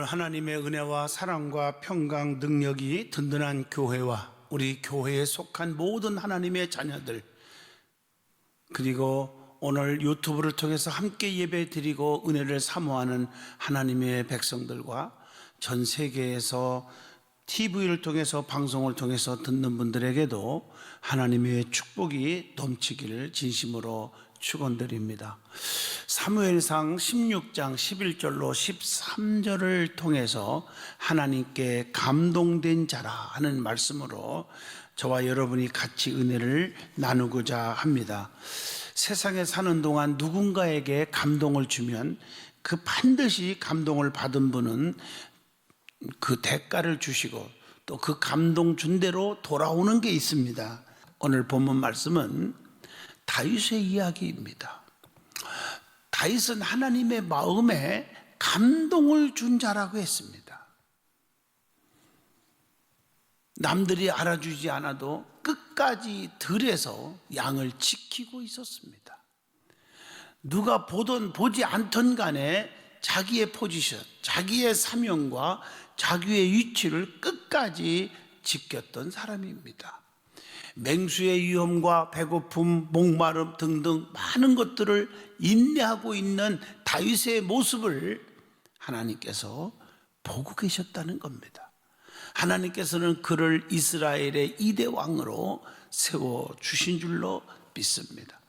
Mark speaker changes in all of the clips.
Speaker 1: 하나님의 은혜와 사랑과 평강 능력이 든든한 교회와 우리 교회에 속한 모든 하나님의 자녀들, 그리고 오늘 유튜브를 통해서 함께 예배 드리고 은혜를 사모하는 하나님의 백성들과 전 세계에서 TV를 통해서 방송을 통해서 듣는 분들에게도 하나님의 축복이 넘치기를 진심으로 축원드립니다. 사무엘상 16장 11절로 13절을 통해서 하나님께 감동된 자라 하는 말씀으로 저와 여러분이 같이 은혜를 나누고자 합니다. 세상에 사는 동안 누군가에게 감동을 주면 그 반드시 감동을 받은 분은 그 대가를 주시고 또 그 감동 준 대로 돌아오는 게 있습니다. 오늘 본문 말씀은 다윗의 이야기입니다. 다윗은 하나님의 마음에 감동을 준 자라고 했습니다. 남들이 알아주지 않아도 끝까지 들에서 양을 지키고 있었습니다. 누가 보든 보지 않던 간에 자기의 포지션, 자기의 사명과 자기의 위치를 끝까지 지켰던 사람입니다. 맹수의 위험과 배고픔, 목마름 등등 많은 것들을 인내하고 있는 다윗의 모습을 하나님께서 보고 계셨다는 겁니다. 하나님께서는 그를 이스라엘의 2대 왕으로 세워주신 줄로 믿습니다.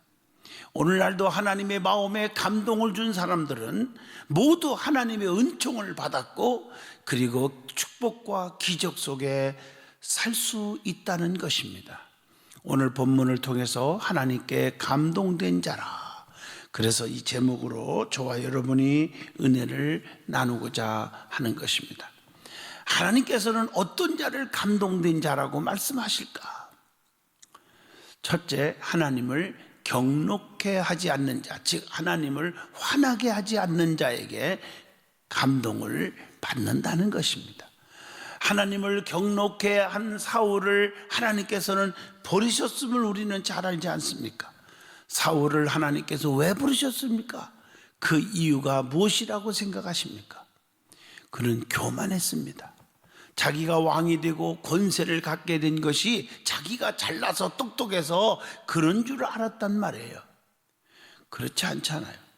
Speaker 1: 오늘날도 하나님의 마음에 감동을 준 사람들은 모두 하나님의 은총을 받았고 그리고 축복과 기적 속에 살 수 있다는 것입니다. 오늘 본문을 통해서 하나님께 감동된 자라, 그래서 이 제목으로 저와 여러분이 은혜를 나누고자 하는 것입니다. 하나님께서는 어떤 자를 감동된 자라고 말씀하실까? 첫째, 하나님을 경록해 하지 않는 자, 즉 하나님을 화나게 하지 않는 자에게 감동을 받는다는 것입니다. 하나님을 경록해 한 사울을 하나님께서는 버리셨음을 우리는 잘 알지 않습니까? 사울을 하나님께서 왜 부르셨습니까? 그 이유가 무엇이라고 생각하십니까? 그는 교만했습니다. 자기가 왕이 되고 권세를 갖게 된 것이 자기가 잘나서 똑똑해서 그런 줄 알았단 말이에요. 그렇지 않잖아요.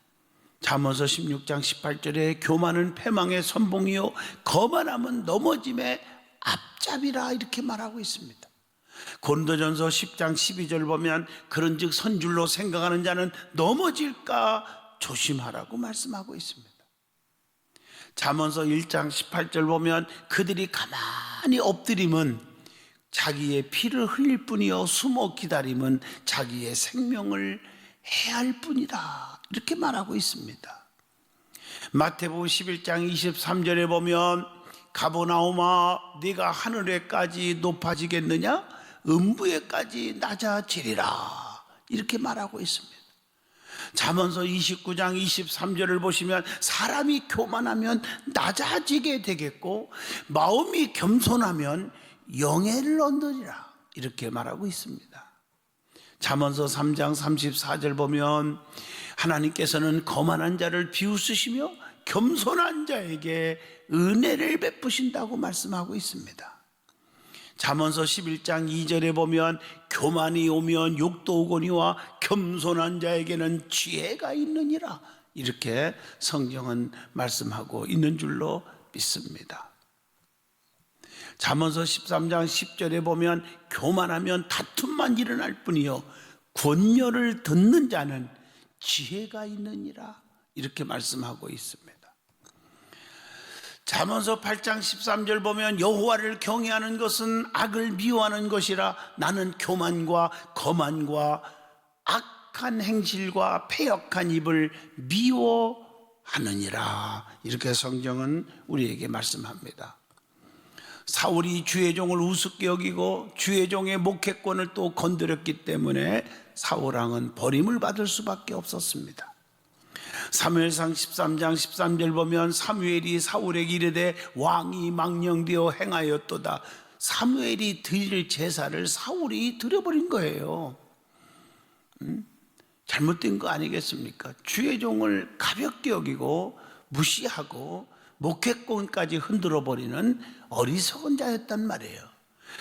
Speaker 1: 잠언서 16장 18절에 교만은 패망의 선봉이요 거만함은 넘어짐의 앞잡이라 이렇게 말하고 있습니다. 고린도전서 10장 12절 보면 그런즉 선줄로 생각하는 자는 넘어질까 조심하라고 말씀하고 있습니다. 잠언서 1장 18절 보면 그들이 가만히 엎드림은 자기의 피를 흘릴 뿐이요 숨어 기다림은 자기의 생명을 해할 뿐이다 이렇게 말하고 있습니다. 마태복음 11장 23절에 보면 가버나움아 네가 하늘에까지 높아지겠느냐 음부에까지 낮아지리라 이렇게 말하고 있습니다. 잠언서 29장 23절을 보시면 사람이 교만하면 낮아지게 되겠고 마음이 겸손하면 영예를 얻으리라 이렇게 말하고 있습니다. 잠언서 3장 34절 보면 하나님께서는 거만한 자를 비웃으시며 겸손한 자에게 은혜를 베푸신다고 말씀하고 있습니다. 잠언서 11장 2절에 보면 교만이 오면 욕도 오거니와 겸손한 자에게는 지혜가 있느니라 이렇게 성경은 말씀하고 있는 줄로 믿습니다. 잠언서 13장 10절에 보면 교만하면 다툼만 일어날 뿐이요 권면을 듣는 자는 지혜가 있느니라 이렇게 말씀하고 있습니다. 잠언서 8장 13절 보면 여호와를 경외하는 것은 악을 미워하는 것이라 나는 교만과 거만과 악한 행실과 패역한 입을 미워하느니라 이렇게 성경은 우리에게 말씀합니다. 사울이 주의 종을 우습게 여기고 주의 종의 목회권을 또 건드렸기 때문에 사울왕은 버림을 받을 수밖에 없었습니다. 사무엘상 13장 13절 보면 사무엘이 사울에게 이르되 왕이 망령되어 행하였도다. 사무엘이 드릴 제사를 사울이 드려버린 거예요. 잘못된 거 아니겠습니까? 주의 종을 가볍게 여기고 무시하고 목회권까지 흔들어 버리는 어리석은 자였단 말이에요.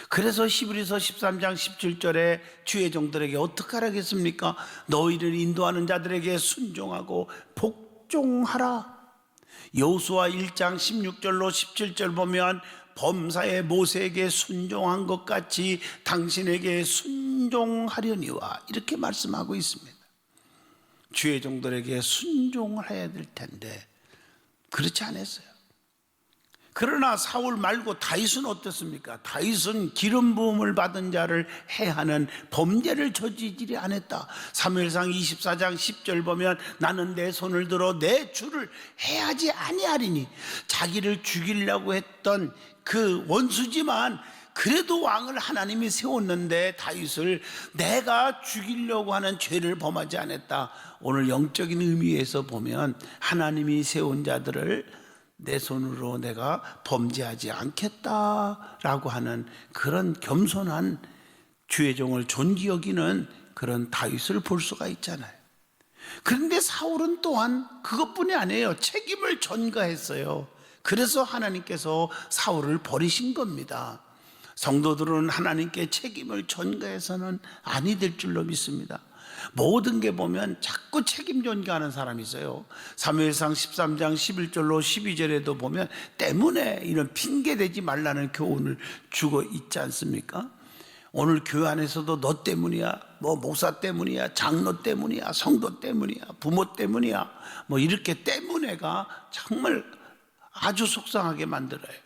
Speaker 1: 그래서 히브리서 13장 17절에 주의 종들에게 어떻게 하라겠습니까? 너희를 인도하는 자들에게 순종하고 복종하라. 여호수아 1장 16절로 17절 보면 범사의 모세에게 순종한 것 같이 당신에게 순종하려니와 이렇게 말씀하고 있습니다. 주의 종들에게 순종을 해야 될 텐데 그렇지 않았어요. 그러나 사울 말고 다윗은 어떻습니까? 다윗은 기름 부음을 받은 자를 해하는 범죄를 저지르지 않았다. 사무엘상 24장 10절 보면 나는 내 손을 들어 내 주를 해하지 아니하리니, 자기를 죽이려고 했던 그 원수지만 그래도 왕을 하나님이 세웠는데 다윗을 내가 죽이려고 하는 죄를 범하지 않았다. 오늘 영적인 의미에서 보면 하나님이 세운 자들을 내 손으로 내가 범죄하지 않겠다라고 하는 그런 겸손한 주의 종을 존귀 여기는 그런 다윗을 볼 수가 있잖아요. 그런데 사울은 또한 그것뿐이 아니에요. 책임을 전가했어요. 그래서 하나님께서 사울을 버리신 겁니다. 성도들은 하나님께 책임을 전가해서는 아니 될 줄로 믿습니다. 모든 게 보면 자꾸 책임 전가하는 사람이 있어요. 사무엘상 13장 11절로 12절에도 보면 때문에 이런 핑계대지 말라는 교훈을 주고 있지 않습니까? 오늘 교회 안에서도 너 때문이야, 뭐 목사 때문이야, 장로 때문이야, 성도 때문이야, 부모 때문이야, 뭐 이렇게 때문에가 정말 아주 속상하게 만들어요.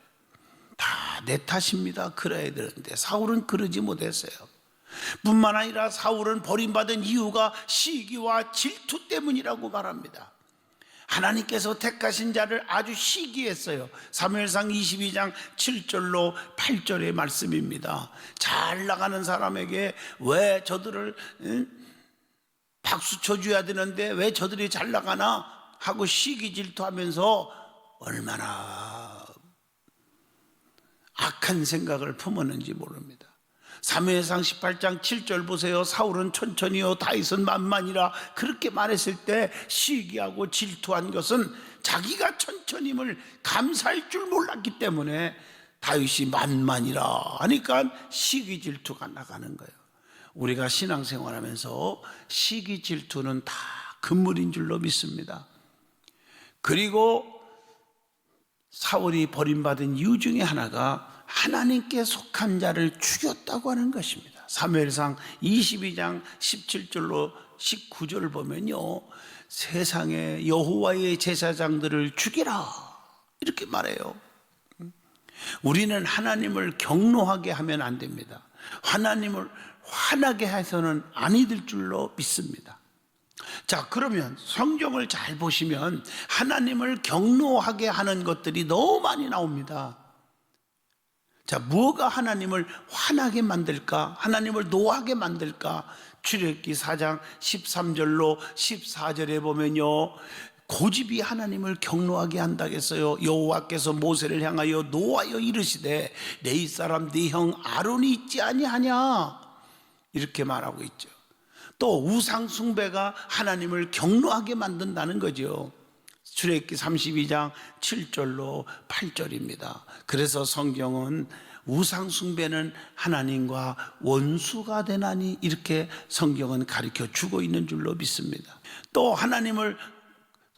Speaker 1: 다 내 탓입니다. 그래야 되는데 사울은 그러지 못했어요. 뿐만 아니라 사울은 버림받은 이유가 시기와 질투 때문이라고 말합니다. 하나님께서 택하신 자를 아주 시기했어요. 사무엘상 22장 7절로 8절의 말씀입니다. 잘 나가는 사람에게 왜 저들을 박수 쳐줘야 되는데 왜 저들이 잘 나가나 하고 시기 질투하면서 얼마나 악한 생각을 품었는지 모릅니다. 사무엘상 18장 7절 보세요. 사울은 천천히요 다윗은 만만이라 그렇게 말했을 때 시기하고 질투한 것은 자기가 천천힘을 감사할 줄 몰랐기 때문에 다윗이 만만이라 하니까 시기 질투가 나가는 거예요. 우리가 신앙생활하면서 시기 질투는 다 금물인 줄로 믿습니다. 그리고 사울이 버림받은 이유 중에 하나가 하나님께 속한 자를 죽였다고 하는 것입니다. 사무엘상 22장 17절로 19절을 보면요, 세상에 여호와의 제사장들을 죽이라 이렇게 말해요. 우리는 하나님을 경노하게 하면 안 됩니다. 하나님을 화나게 해서는 아니 될 줄로 믿습니다. 자, 그러면 성경을 잘 보시면 하나님을 경노하게 하는 것들이 너무 많이 나옵니다. 자, 뭐가 하나님을 화나게 만들까? 하나님을 노하게 만들까? 출애굽기 4장 13절로 14절에 보면요, 고집이 하나님을 경노하게 한다겠어요. 여호와께서 모세를 향하여 노하여 이르시되 내 이사람 네 형 아론이 있지 아니하냐 이렇게 말하고 있죠. 또 우상 숭배가 하나님을 경노하게 만든다는 거죠. 출애굽기 32장 7절로 8절입니다. 그래서 성경은 우상 숭배는 하나님과 원수가 되나니 이렇게 성경은 가르쳐 주고 있는 줄로 믿습니다. 또 하나님을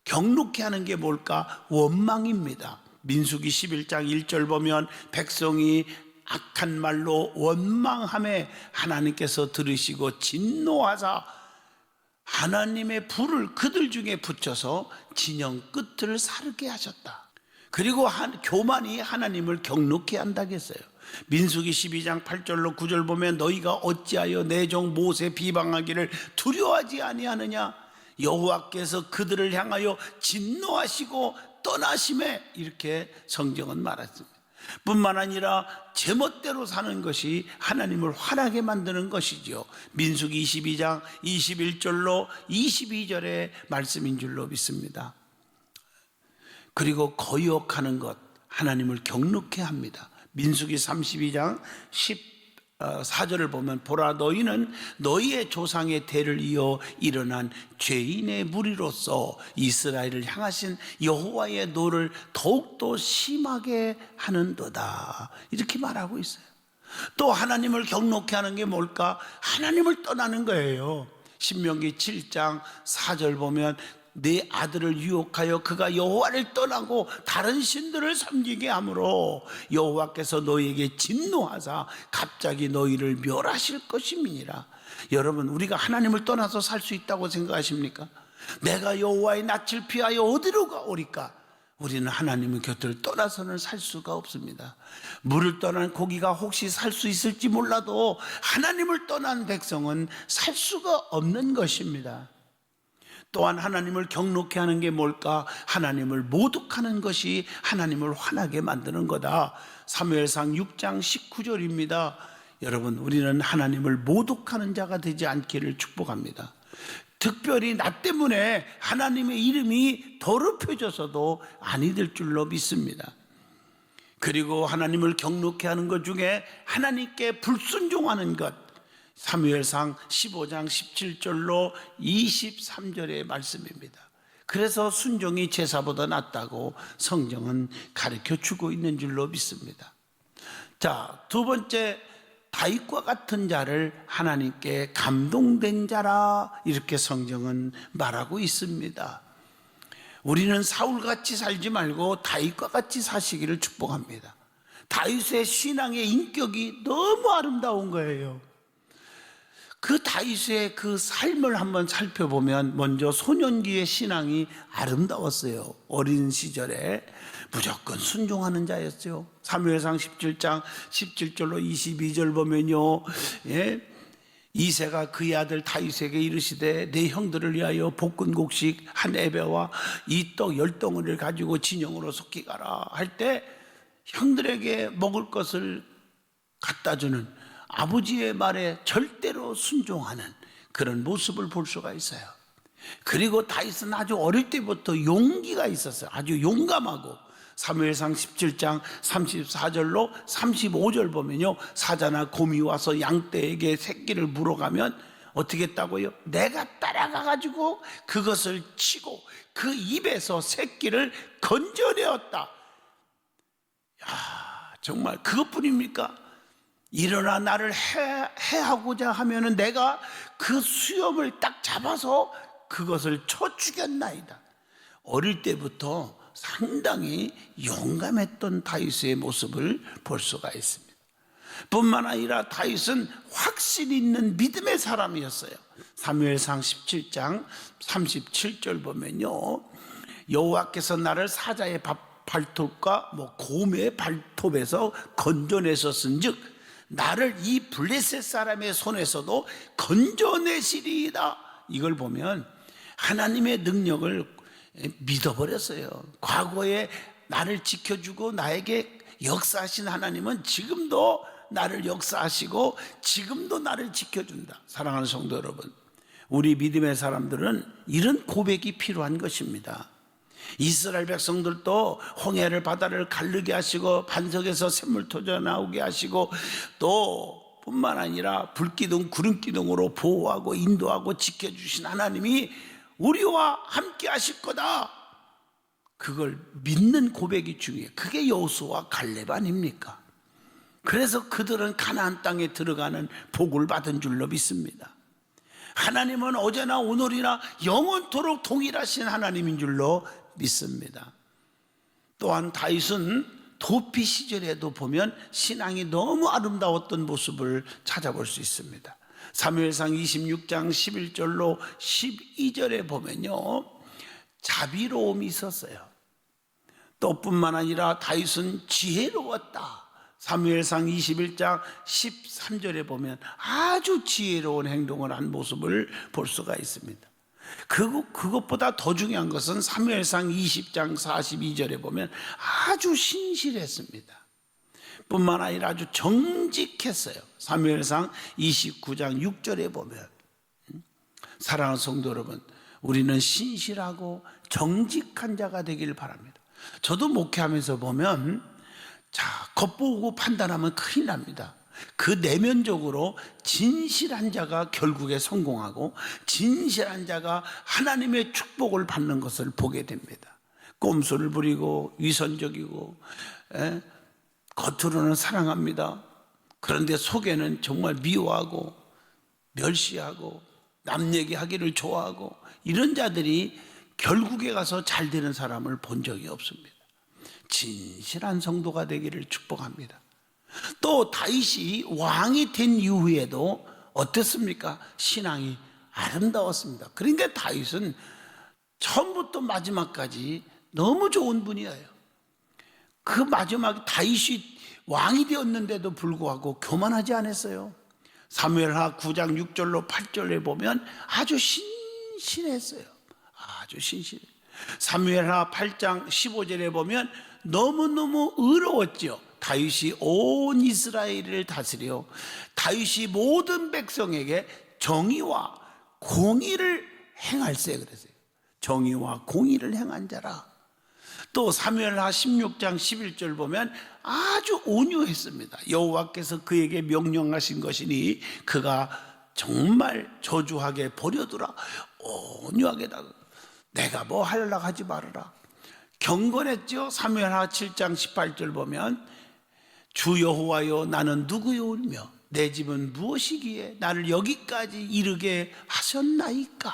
Speaker 1: 경노케 하는 게 뭘까? 원망입니다. 민수기 11장 1절 보면 백성이 악한 말로 원망함에 하나님께서 들으시고 진노하사 하나님의 불을 그들 중에 붙여서 진영 끝을 사르게 하셨다. 그리고 교만이 하나님을 경노케 한다겠어요. 민수기 12장 8절로 9절 보면 너희가 어찌하여 내 종 모세 비방하기를 두려워하지 아니하느냐, 여호와께서 그들을 향하여 진노하시고 떠나심에 이렇게 성경은 말했습니다. 뿐만 아니라 제멋대로 사는 것이 하나님을 화나게 만드는 것이죠. 민수기 22장 21절로 22절의 말씀인 줄로 믿습니다. 그리고 거역하는 것 하나님을 경노케 합니다. 민수기 32장 4절을 보면 보라 너희는 너희의 조상의 대를 이어 일어난 죄인의 무리로서 이스라엘을 향하신 여호와의 노를 더욱더 심하게 하는도다, 이렇게 말하고 있어요. 또 하나님을 경노케 하는 게 뭘까? 하나님을 떠나는 거예요. 신명기 7장 4절 보면 내 아들을 유혹하여 그가 여호와를 떠나고 다른 신들을 섬기게 하므로 여호와께서 너희에게 진노하사 갑자기 너희를 멸하실 것임이니라. 여러분, 우리가 하나님을 떠나서 살 수 있다고 생각하십니까? 내가 여호와의 낯을 피하여 어디로 가오리까? 우리는 하나님의 곁을 떠나서는 살 수가 없습니다. 물을 떠난 고기가 혹시 살 수 있을지 몰라도 하나님을 떠난 백성은 살 수가 없는 것입니다. 또한 하나님을 경노케 하는 게 뭘까? 하나님을 모독하는 것이 하나님을 화나게 만드는 거다. 사무엘상 6장 19절입니다. 여러분, 우리는 하나님을 모독하는 자가 되지 않기를 축복합니다. 특별히 나 때문에 하나님의 이름이 더럽혀져서도 아니 될 줄로 믿습니다. 그리고 하나님을 경노케 하는 것 중에 하나님께 불순종하는 것, 사무엘상 15장 17절로 23절의 말씀입니다. 그래서 순종이 제사보다 낫다고 성경은 가르쳐주고 있는 줄로 믿습니다. 자, 두 번째, 다윗과 같은 자를 하나님께 감동된 자라, 이렇게 성경은 말하고 있습니다. 우리는 사울같이 살지 말고 다윗과 같이 사시기를 축복합니다. 다윗의 신앙의 인격이 너무 아름다운 거예요. 그 다윗의 그 삶을 한번 살펴보면 먼저 소년기의 신앙이 아름다웠어요. 어린 시절에 무조건 순종하는 자였어요. 사무엘상 17장 17절로 22절 보면요, 이새가 그의 아들 다윗에게 이르시되 내 형들을 위하여 볶은 곡식 한 에베와 이 떡 10덩어리를 가지고 진영으로 속히 가라 할 때 형들에게 먹을 것을 갖다 주는 아버지의 말에 절대로 순종하는 그런 모습을 볼 수가 있어요. 그리고 다윗은 아주 어릴 때부터 용기가 있었어요. 아주 용감하고, 사무엘상 17장 34절로 35절 보면요, 사자나 곰이 와서 양떼에게 새끼를 물어가면 어떻게 했다고요? 내가 따라가 가지고 그것을 치고 그 입에서 새끼를 건져내었다. 야, 정말 그것뿐입니까? 일어나 나를 해하고자 하면은 내가 그 수염을 딱 잡아서 그것을 쳐 죽였나이다. 어릴 때부터 상당히 용감했던 다윗의 모습을 볼 수가 있습니다. 뿐만 아니라 다윗은 확신 있는 믿음의 사람이었어요. 사무엘상 17장 37절 보면요, 여호와께서 나를 사자의 발톱과 곰의 발톱에서 건져내셨은즉 나를 이 블레셋 사람의 손에서도 건져내시리이다. 이걸 보면 하나님의 능력을 믿어버렸어요. 과거에 나를 지켜주고 나에게 역사하신 하나님은 지금도 나를 역사하시고 지금도 나를 지켜준다. 사랑하는 성도 여러분, 우리 믿음의 사람들은 이런 고백이 필요한 것입니다. 이스라엘 백성들도 홍해를 바다를 가르게 하시고 반석에서 샘물 터져 나오게 하시고 또 뿐만 아니라 불기둥 구름기둥으로 보호하고 인도하고 지켜주신 하나님이 우리와 함께 하실 거다, 그걸 믿는 고백이 중요해요. 그게 여호수아와 갈렙 아닙니까? 그래서 그들은 가나안 땅에 들어가는 복을 받은 줄로 믿습니다. 하나님은 어제나 오늘이나 영원토록 동일하신 하나님인 줄로 믿습니다. 또한 다윗은 도피 시절에도 보면 신앙이 너무 아름다웠던 모습을 찾아볼 수 있습니다. 사무엘상 26장 11절로 12절에 보면요, 자비로움이 있었어요. 또 뿐만 아니라 다윗은 지혜로웠다. 사무엘상 21장 13절에 보면 아주 지혜로운 행동을 한 모습을 볼 수가 있습니다. 그것보다 더 중요한 것은 사무엘상 20장 42절에 보면 아주 신실했습니다. 뿐만 아니라 아주 정직했어요. 사무엘상 29장 6절에 보면, 사랑하는 성도 여러분, 우리는 신실하고 정직한 자가 되길 바랍니다. 저도 목회하면서 보면, 자, 겉보고 판단하면 큰일 납니다. 그 내면적으로 진실한 자가 결국에 성공하고 진실한 자가 하나님의 축복을 받는 것을 보게 됩니다. 꼼수를 부리고 위선적이고 겉으로는 사랑합니다. 그런데 속에는 정말 미워하고 멸시하고 남 얘기하기를 좋아하고 이런 자들이 결국에 가서 잘 되는 사람을 본 적이 없습니다. 진실한 성도가 되기를 축복합니다. 또 다윗이 왕이 된 이후에도 어땠습니까? 신앙이 아름다웠습니다. 그러니까 다윗은 처음부터 마지막까지 너무 좋은 분이에요. 그 마지막 다윗이 왕이 되었는데도 불구하고 교만하지 않았어요. 사무엘하 9장 6절로 8절에 보면 아주 신실했어요. 아주 신실해. 사무엘하 8장 15절에 보면 너무너무 의로웠죠. 다윗이 온 이스라엘을 다스려 다윗이 모든 백성에게 정의와 공의를 행할세 그랬어요. 정의와 공의를 행한 자라. 또 사무엘하 16장 11절 보면 아주 온유했습니다. 여호와께서 그에게 명령하신 것이니 그가 정말 저주하게 버려두라. 온유하게 다가 내가 뭐 하려고 하지 말아라. 경건했죠. 사무엘하 7장 18절 보면 주 여호와여 나는 누구요울며 내 집은 무엇이기에 나를 여기까지 이르게 하셨나이까.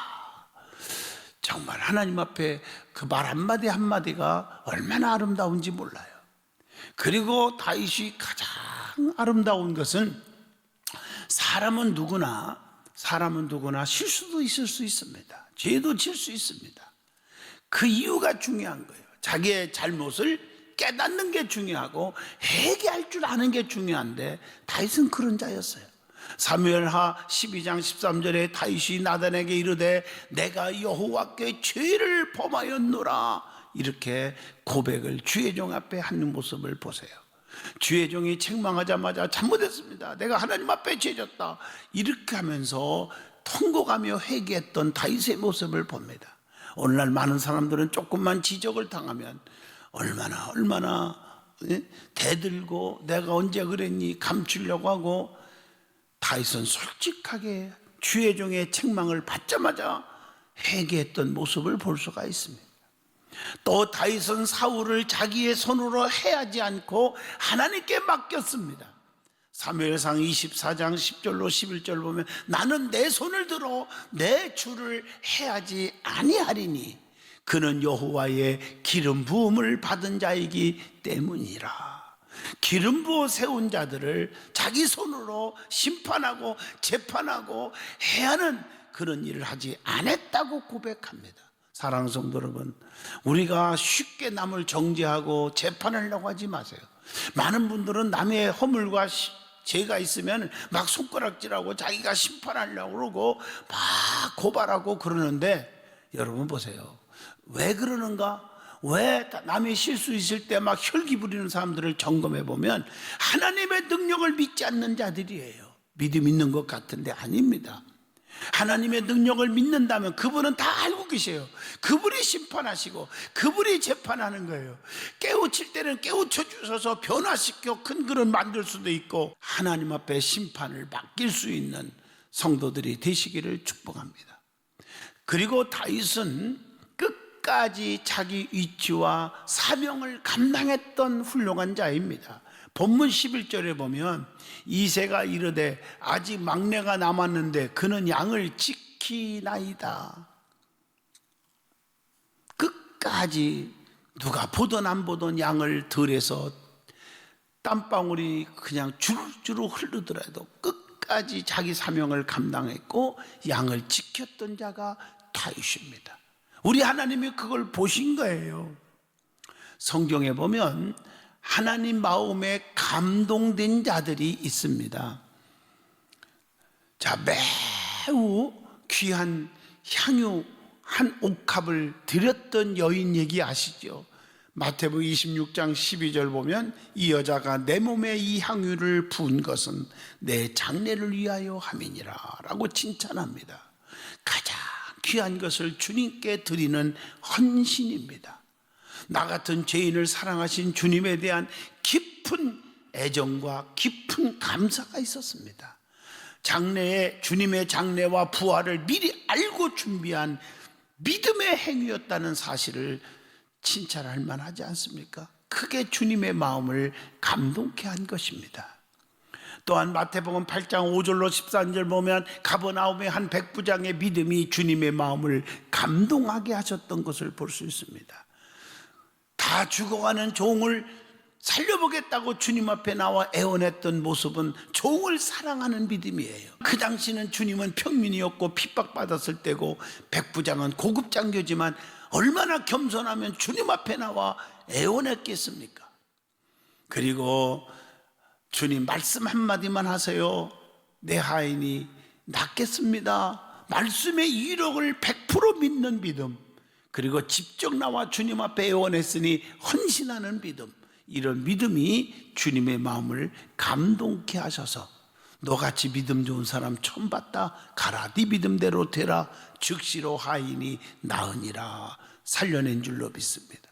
Speaker 1: 정말 하나님 앞에 그 말 한마디 한마디가 얼마나 아름다운지 몰라요. 그리고 다윗이 가장 아름다운 것은 사람은 누구나 실수도 있을 수 있습니다. 죄도 질 수 있습니다. 그 이유가 중요한 거예요. 자기의 잘못을 깨닫는 게 중요하고 회개할 줄 아는 게 중요한데 다윗은 그런 자였어요. 사무엘하 12장 13절에 다윗이 나단에게 이르되 내가 여호와께 죄를 범하였노라 이렇게 고백을 주의 종 앞에 하는 모습을 보세요. 주의 종이 책망하자마자 잘못했습니다. 내가 하나님 앞에 죄졌다 이렇게 하면서 통곡하며 회개했던 다윗의 모습을 봅니다. 오늘날 많은 사람들은 조금만 지적을 당하면 얼마나 대들고 내가 언제 그랬니 감추려고 하고 다윗은 솔직하게 주의 종의 책망을 받자마자 회개했던 모습을 볼 수가 있습니다. 또 다윗은 사울을 자기의 손으로 해하지 않고 하나님께 맡겼습니다. 사무엘상 24장 10절로 11절 보면 나는 내 손을 들어 내 주를 해하지 아니하리니 그는 여호와의 기름 부음을 받은 자이기 때문이라. 기름 부어 세운 자들을 자기 손으로 심판하고 재판하고 해하는 그런 일을 하지 않았다고 고백합니다. 사랑하는 성도 여러분, 우리가 쉽게 남을 정죄하고 재판하려고 하지 마세요. 많은 분들은 남의 허물과 죄가 있으면 막 손가락질하고 자기가 심판하려고 그러고 막 고발하고 그러는데 여러분 보세요. 왜 그러는가? 왜 남의 실수 있을 때 막 혈기 부리는 사람들을 점검해 보면 하나님의 능력을 믿지 않는 자들이에요. 믿음 있는 것 같은데 아닙니다. 하나님의 능력을 믿는다면 그분은 다 알고 계세요. 그분이 심판하시고 그분이 재판하는 거예요. 깨우칠 때는 깨우쳐 주셔서 변화시켜 큰 그릇 만들 수도 있고 하나님 앞에 심판을 맡길 수 있는 성도들이 되시기를 축복합니다. 그리고 다윗은 끝까지 자기 위치와 사명을 감당했던 훌륭한 자입니다. 본문 11절에 보면 이새가 이르되 아직 막내가 남았는데 그는 양을 지키나이다. 끝까지 누가 보던 안 보던 양을 들에서 땀방울이 그냥 주르주르 흐르더라도 끝까지 자기 사명을 감당했고 양을 지켰던 자가 다윗입니다. 우리 하나님이 그걸 보신 거예요. 성경에 보면 하나님 마음에 감동된 자들이 있습니다. 자, 매우 귀한 향유 한 옥합을 드렸던 여인 얘기 아시죠? 마태복음 26장 12절 보면 이 여자가 내 몸에 이 향유를 부은 것은 내 장례를 위하여 함이니라 라고 칭찬합니다. 가장 귀한 것을 주님께 드리는 헌신입니다. 나 같은 죄인을 사랑하신 주님에 대한 깊은 애정과 깊은 감사가 있었습니다. 장래에 주님의 장래와 부활을 미리 알고 준비한 믿음의 행위였다는 사실을 칭찬할 만하지 않습니까? 크게 주님의 마음을 감동케 한 것입니다. 또한 마태복음 8장 5절로 13절 보면 가버나움의 한 백부장의 믿음이 주님의 마음을 감동하게 하셨던 것을 볼 수 있습니다. 다 죽어가는 종을 살려보겠다고 주님 앞에 나와 애원했던 모습은 종을 사랑하는 믿음이에요. 그 당시는 주님은 평민이었고 핍박받았을 때고 백부장은 고급 장교지만 얼마나 겸손하면 주님 앞에 나와 애원했겠습니까? 그리고 주님 말씀 한마디만 하세요. 내 하인이 낫겠습니다. 말씀의 이력을 100% 믿는 믿음, 그리고 직접 나와 주님 앞에 애원했으니 헌신하는 믿음, 이런 믿음이 주님의 마음을 감동케 하셔서 너같이 믿음 좋은 사람 처음 봤다. 가라, 네 믿음대로 되라. 즉시로 하인이 나으니라. 살려낸 줄로 믿습니다.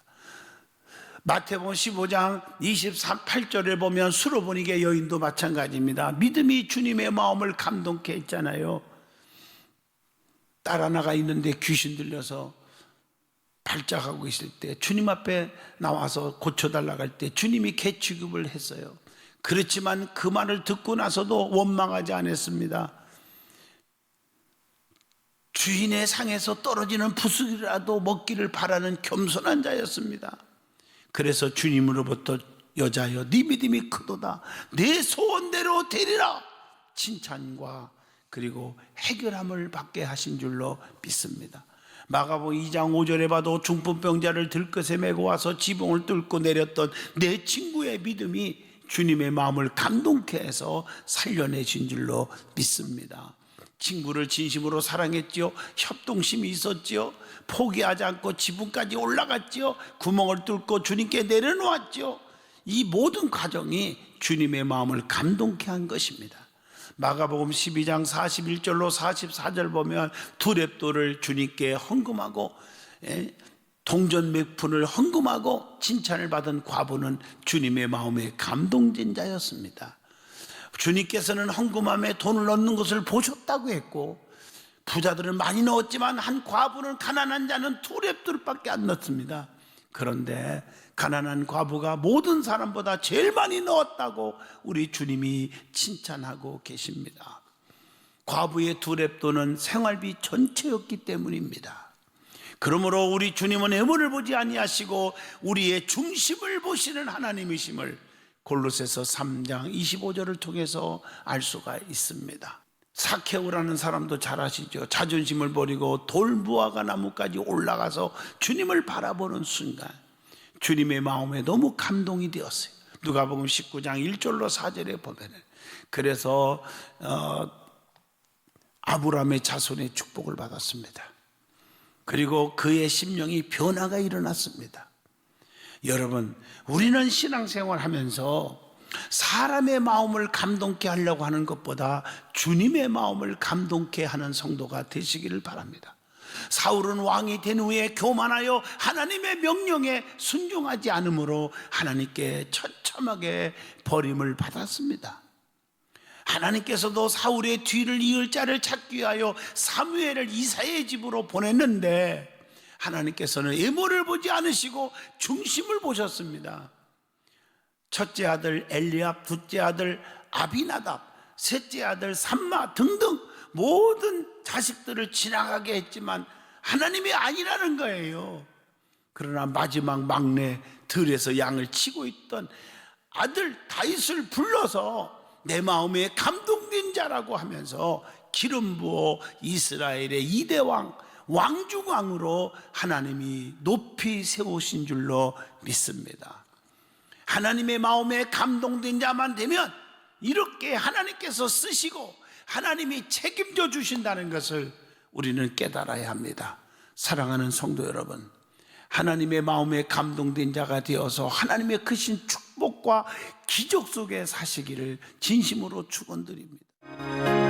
Speaker 1: 마태복음 15장 28절에 보면 수로보니게 여인도 마찬가지입니다. 믿음이 주님의 마음을 감동케 했잖아요. 딸 하나가 있는데 귀신 들려서 발작하고 있을 때 주님 앞에 나와서 고쳐달라고 할 때 주님이 개 취급을 했어요. 그렇지만 그 말을 듣고 나서도 원망하지 않았습니다. 주인의 상에서 떨어지는 부스이라도 먹기를 바라는 겸손한 자였습니다. 그래서 주님으로부터 여자여 네 믿음이 크도다, 내 소원대로 되리라 칭찬과 그리고 해결함을 받게 하신 줄로 믿습니다. 마가복음 2장 5절에 봐도 중풍병자를 들것에 메고 와서 지붕을 뚫고 내렸던 내 친구의 믿음이 주님의 마음을 감동케 해서 살려내신 줄로 믿습니다. 친구를 진심으로 사랑했지요. 협동심이 있었지요. 포기하지 않고 지붕까지 올라갔지요. 구멍을 뚫고 주님께 내려놓았지요. 이 모든 과정이 주님의 마음을 감동케 한 것입니다. 마가복음 12장 41절로 44절 보면 두 렙도를 주님께 헌금하고 동전 몇 푼을 헌금하고 칭찬을 받은 과부는 주님의 마음에 감동된 자였습니다. 주님께서는 헌금함에 돈을 넣는 것을 보셨다고 했고, 부자들은 많이 넣었지만 한 과부는, 가난한 자는 두 렙돌밖에 안 넣습니다. 그런데 가난한 과부가 모든 사람보다 제일 많이 넣었다고 우리 주님이 칭찬하고 계십니다. 과부의 두 렙도는 생활비 전체였기 때문입니다. 그러므로 우리 주님은 애물을 보지 아니하시고 우리의 중심을 보시는 하나님이심을 골로새서 3장 25절을 통해서 알 수가 있습니다. 사케오라는 사람도 잘 아시죠? 자존심을 버리고 돌무화과 나무까지 올라가서 주님을 바라보는 순간 주님의 마음에 너무 감동이 되었어요. 누가복음 19장 1절로 4절에 보면 그래서 아브라함의 자손의 축복을 받았습니다. 그리고 그의 심령이 변화가 일어났습니다. 여러분, 우리는 신앙생활 하면서 사람의 마음을 감동케 하려고 하는 것보다 주님의 마음을 감동케 하는 성도가 되시기를 바랍니다. 사울은 왕이 된 후에 교만하여 하나님의 명령에 순종하지 않으므로 하나님께 처참하게 버림을 받았습니다. 하나님께서도 사울의 뒤를 이을 자를 찾기 위하여 사무엘을 이사의 집으로 보냈는데 하나님께서는 애모를 보지 않으시고 중심을 보셨습니다. 첫째 아들 엘리압, 둘째 아들 아비나답, 셋째 아들 삼마 등등 모든 자식들을 지나가게 했지만 하나님이 아니라는 거예요. 그러나 마지막 막내 들에서 양을 치고 있던 아들 다윗을 불러서 내 마음에 감동된 자라고 하면서 기름 부어 이스라엘의 2대 왕, 왕중왕으로 하나님이 높이 세우신 줄로 믿습니다. 하나님의 마음에 감동된 자만 되면 이렇게 하나님께서 쓰시고 하나님이 책임져 주신다는 것을 우리는 깨달아야 합니다. 사랑하는 성도 여러분, 하나님의 마음에 감동된 자가 되어서 하나님의 크신 축복과 기적 속에 사시기를 진심으로 축원드립니다.